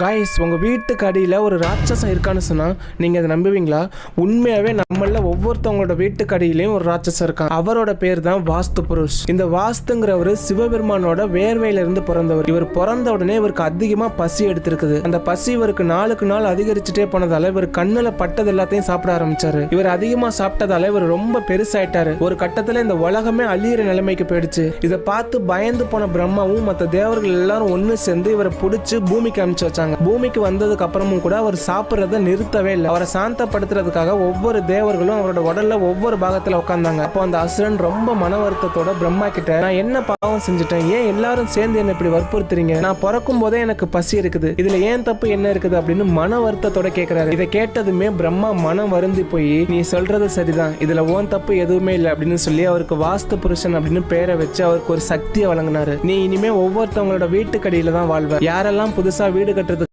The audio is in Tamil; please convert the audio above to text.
காய்ஸ், உங்கள் வீட்டுக்கு அடியில் ஒரு ராட்சசம் இருக்கான்னு சொன்னால் நீங்கள் அதை நம்புவீங்களா? உண்மையாகவே நம்மள ஒவ்வொருத்தவங்களோட வீட்டுக்கு அடியிலையும் ஒரு ராட்சசம் இருக்கான். அவரோட பேர் தான் வாஸ்து புருஷ். இந்த வாஸ்துங்கிறவர் சிவபெருமானோட வேர்வையிலிருந்து பிறந்தவர். இவர் பிறந்த உடனே இவருக்கு அதிகமாக பசி எடுத்திருக்குது. அந்த பசி இவருக்கு நாளுக்கு நாள் அதிகரிச்சுட்டே போனதால இவர் கண்ணுல பட்டது எல்லாத்தையும் சாப்பிட ஆரம்பிச்சாரு. இவர் அதிகமாக சாப்பிட்டதால இவர் ரொம்ப பெருசாயிட்டாரு. ஒரு கட்டத்தில் இந்த உலகமே அழியிற நிலைமைக்கு போயிடுச்சு. இதை பார்த்து பயந்து போன பிரம்மாவும் மற்ற தேவர்கள் எல்லாரும் ஒன்று சேர்ந்து இவரை பிடிச்சி பூமிக்கு அனுப்பிச்சு வச்சாங்க. பூமிக்கு வந்ததுக்கு அப்புறமும் கூட அவர் சாப்பிட்றத நிறுத்தவே இல்லை. அவரை சாந்தப்படுத்துறதுக்காக ஒவ்வொரு தேவர்களும் அவரோட உடல்ல ஒவ்வொரு பாகத்துல உட்கார்ந்தாங்க. அப்போ அந்த அசுரன் ரொம்ப மன வருத்தத்தோட பிரம்மா கிட்ட, நான் என்ன பாவம் செஞ்சுட்டேன், ஏன் எல்லாரும் சேர்ந்து என்ன இப்படி வற்புறுத்துறீங்க, நான் பிறக்கும் போதே எனக்கு பசி இருக்குது, இதுல ஏன் தப்பு என்ன இருக்குது அப்படின்னு மன வருத்தத்தோட கேட்கிறாரு. இதை கேட்டதுமே பிரம்மா மனம் வருந்தி போய், நீ சொல்றது சரிதான், இதுல ஓன் தப்பு எதுவுமே இல்லை அப்படின்னு சொல்லி அவருக்கு வாஸ்து புருஷன் அப்படின்னு பேரை வச்சு அவருக்கு ஒரு சக்தியை வழங்கினாரு. நீ இனிமே ஒவ்வொருத்தவங்களோட வீட்டுக்கடியில தான் வாழ்வ. யாரெல்லாம் புதுசா வீடு கட்டுறது